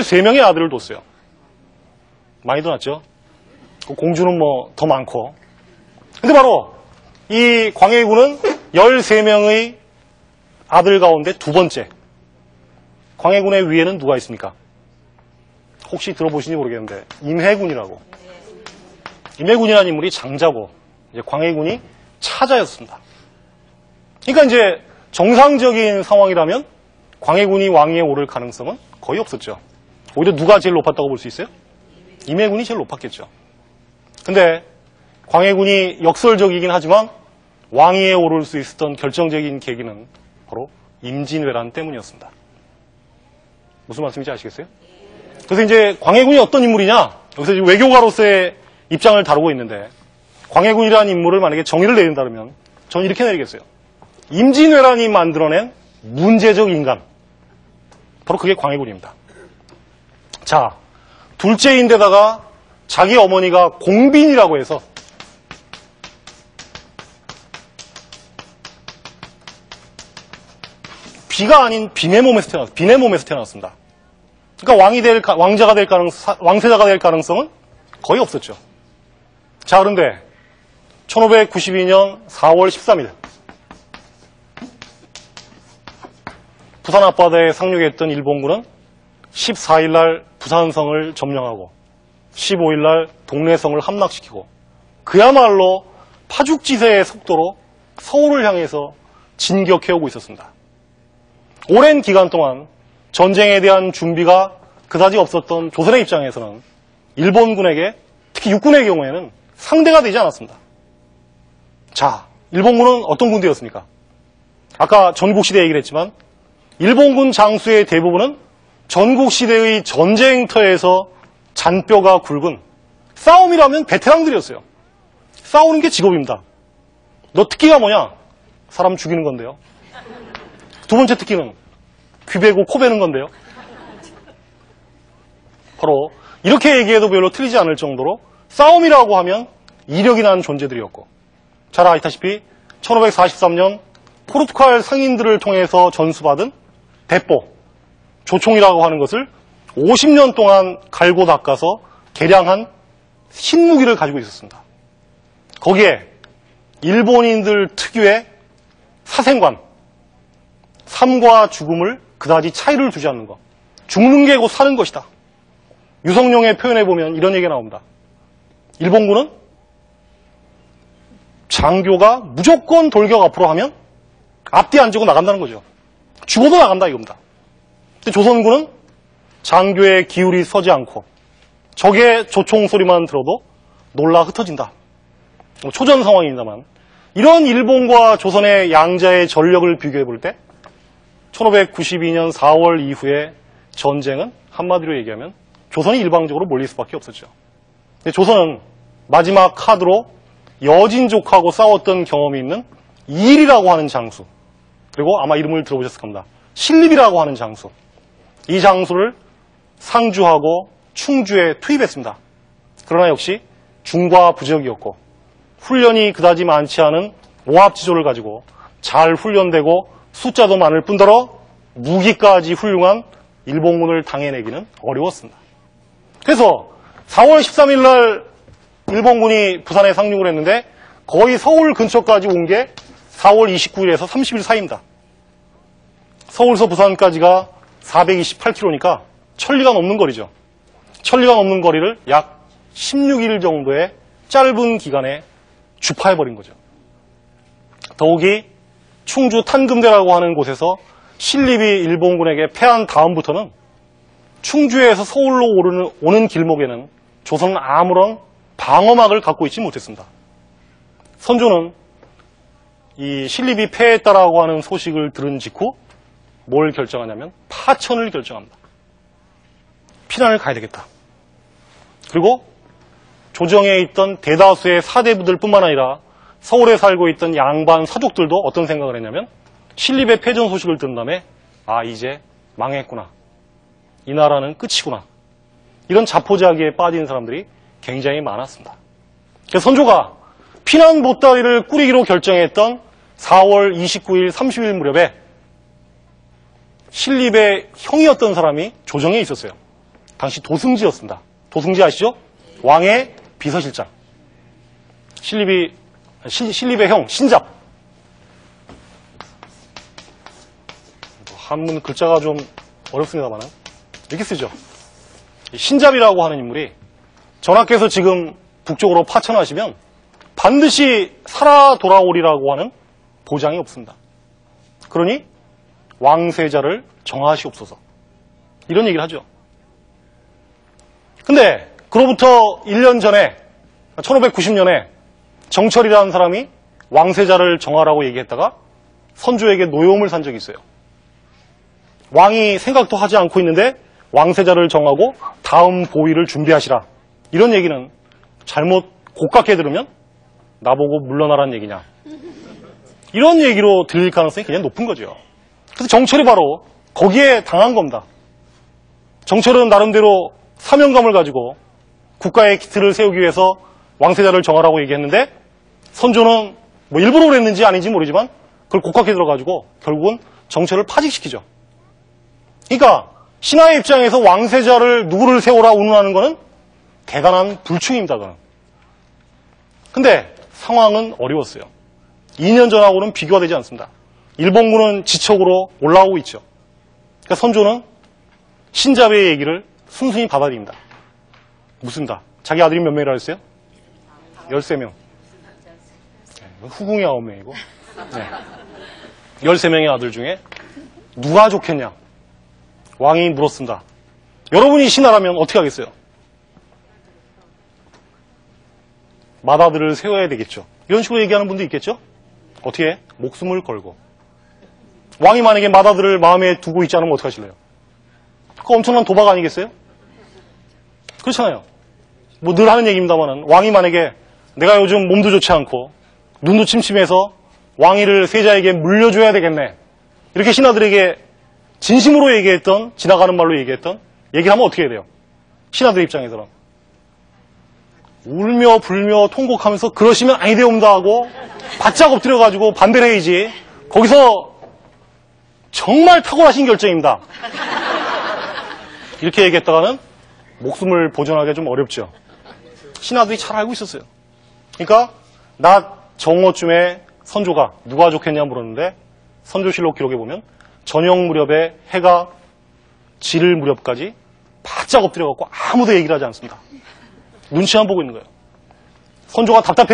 13명의 아들을 뒀어요. 많이 둬놨죠. 공주는 뭐 더 많고. 근데 바로 이 광해군은 13명의 아들 가운데 두 번째. 광해군의 위에는 누가 있습니까? 혹시 들어보시는지 모르겠는데 임해군이라고. 임해군이라는 인물이 장자고 이제 광해군이 차자였습니다. 그러니까 이제 정상적인 상황이라면 광해군이 왕위에 오를 가능성은 거의 없었죠. 오히려 누가 제일 높았다고 볼 수 있어요? 임해군이 제일 높았겠죠. 근데 광해군이 역설적이긴 하지만 왕위에 오를 수 있었던 결정적인 계기는 바로 임진왜란 때문이었습니다. 무슨 말씀인지 아시겠어요? 그래서 이제 광해군이 어떤 인물이냐? 여기서 지금 외교가로서의 입장을 다루고 있는데 광해군이라는 인물을 만약에 정의를 내린다면 저는 이렇게 내리겠어요. 임진왜란이 만들어낸 문제적 인간. 바로 그게 광해군입니다. 자, 둘째인데다가 자기 어머니가 공빈이라고 해서 비가 아닌 빈의 몸에서 태어났습니다. 그러니까 왕자가 될 왕세자가 될 가능성은 거의 없었죠. 자, 그런데 1592년 4월 13일 부산 앞바다에 상륙했던 일본군은 14일 날 부산성을 점령하고 15일 날 동래성을 함락시키고 그야말로 파죽지세의 속도로 서울을 향해서 진격해오고 있었습니다. 오랜 기간 동안 전쟁에 대한 준비가 그다지 없었던 조선의 입장에서는 일본군에게 특히 육군의 경우에는 상대가 되지 않았습니다. 자, 일본군은 어떤 군대였습니까? 아까 전국시대 얘기를 했지만 일본군 장수의 대부분은 전국시대의 전쟁터에서 잔뼈가 굵은 싸움이라면 베테랑들이었어요. 싸우는 게 직업입니다. 너 특기가 뭐냐? 사람 죽이는 건데요. 두 번째 특기는 귀 베고 코 베는 건데요. 바로 이렇게 얘기해도 별로 틀리지 않을 정도로 싸움이라고 하면 이력이 난 존재들이었고 잘 아시다시피 1543년 포르투갈 상인들을 통해서 전수받은 대포, 조총이라고 하는 것을 50년 동안 갈고 닦아서 개량한 신무기를 가지고 있었습니다. 거기에 일본인들 특유의 사생관, 삶과 죽음을 그다지 차이를 두지 않는 것. 죽는 게 곧 사는 것이다. 유성룡의 표현에 보면 이런 얘기가 나옵니다. 일본군은 장교가 무조건 돌격 앞으로 하면 앞뒤 안 주고 나간다는 거죠. 죽어도 나간다 이겁니다. 근데 조선군은 장교의 기울이 서지 않고 적의 조총 소리만 들어도 놀라 흩어진다. 초전 상황입니다만 이런 일본과 조선의 양자의 전력을 비교해 볼 때 1592년 4월 이후의 전쟁은 한마디로 얘기하면 조선이 일방적으로 몰릴 수밖에 없었죠. 근데 조선은 마지막 카드로 여진족하고 싸웠던 경험이 있는 이일이라고 하는 장수, 그리고 아마 이름을 들어보셨을 겁니다. 신립이라고 하는 장수. 이 장수를 상주하고 충주에 투입했습니다. 그러나 역시 중과부적이었고 훈련이 그다지 많지 않은 오합지졸을 가지고 잘 훈련되고 숫자도 많을 뿐더러 무기까지 훌륭한 일본군을 당해내기는 어려웠습니다. 그래서 4월 13일 날 일본군이 부산에 상륙을 했는데 거의 서울 근처까지 온 게 4월 29일에서 30일 사이입니다. 서울서 부산까지가 428km니까 천리가 넘는 거리죠. 천리가 넘는 거리를 약 16일 정도의 짧은 기간에 주파해버린 거죠. 더욱이 충주 탄금대라고 하는 곳에서 신립이 일본군에게 패한 다음부터는 충주에서 서울로 오는 길목에는 조선은 아무런 방어막을 갖고 있지 못했습니다. 선조는 이 신립이 패했다라고 하는 소식을 들은 직후 뭘 결정하냐면 파천을 결정합니다. 피난을 가야 되겠다. 그리고 조정에 있던 대다수의 사대부들 뿐만 아니라 서울에 살고 있던 양반 서족들도 어떤 생각을 했냐면 신립의 패전 소식을 들은 다음에 아 이제 망했구나. 이 나라는 끝이구나. 이런 자포자기에 빠진 사람들이 굉장히 많았습니다. 그래서 선조가 피난 보따리를 꾸리기로 결정했던 4월 29일, 30일 무렵에 신립의 형이었던 사람이 조정에 있었어요. 당시 도승지였습니다. 도승지 아시죠? 왕의 비서실장. 신립의 형, 신잡. 한문 글자가 좀 어렵습니다만 이렇게 쓰죠. 신잡이라고 하는 인물이 전하께서 지금 북쪽으로 파천하시면 반드시 살아 돌아오리라고 하는 보장이 없습니다. 그러니 왕세자를 정하시옵소서. 이런 얘기를 하죠. 근데 그로부터 1년 전에 1590년에 정철이라는 사람이 왕세자를 정하라고 얘기했다가 선조에게 노여움을 산 적이 있어요. 왕이 생각도 하지 않고 있는데 왕세자를 정하고 다음 보위를 준비하시라. 이런 얘기는 잘못 고깝게 들으면 나보고 물러나라는 얘기냐. 이런 얘기로 들릴 가능성이 굉장히 높은 거죠. 그래서 정철이 바로 거기에 당한 겁니다. 정철은 나름대로 사명감을 가지고 국가의 기틀을 세우기 위해서 왕세자를 정하라고 얘기했는데 선조는 뭐 일부러 그랬는지 아닌지 모르지만 그걸 고깝게 들어가지고 결국은 정철을 파직시키죠. 그러니까 신하의 입장에서 왕세자를 누구를 세우라 운운하는 것은 대단한 불충입니다. 그건. 근데 상황은 어려웠어요. 2년 전하고는 비교가 되지 않습니다. 일본군은 지척으로 올라오고 있죠. 그러니까 선조는 신잡의 얘기를 순순히 받아들입니다. 묻습니다. 자기 아들이 몇 명이라 했어요? 13명. 후궁이 9명이고 13명의 아들 중에 누가 좋겠냐? 왕이 물었습니다. 여러분이 신하라면 어떻게 하겠어요? 맏아들을 세워야 되겠죠. 이런 식으로 얘기하는 분도 있겠죠? 어떻게 해? 목숨을 걸고. 왕이 만약에 맏아들을 마음에 두고 있지 않으면 어떡하실래요? 그거 엄청난 도박 아니겠어요? 그렇잖아요. 뭐 늘 하는 얘기입니다만은 왕이 만약에 내가 요즘 몸도 좋지 않고 눈도 침침해서 왕위를 세자에게 물려줘야 되겠네. 이렇게 신하들에게 진심으로 얘기했던, 지나가는 말로 얘기했던 얘기를 하면 어떻게 해야 돼요? 신하들 입장에서는. 울며 불며 통곡하면서 그러시면 아니되옵니다 하고 바짝 엎드려가지고 반대를 해야지. 거기서 정말 탁월하신 결정입니다. 이렇게 얘기했다가는 목숨을 보존하기가 좀 어렵죠. 신하들이 잘 알고 있었어요. 그러니까 낮 정오쯤에 선조가 누가 좋겠냐 물었는데 선조실록 기록에 보면 저녁 무렵에 해가 질 무렵까지 바짝 엎드려갖고 아무도 얘기를 하지 않습니다. 눈치만 보고 있는 거예요. 선조가 답답해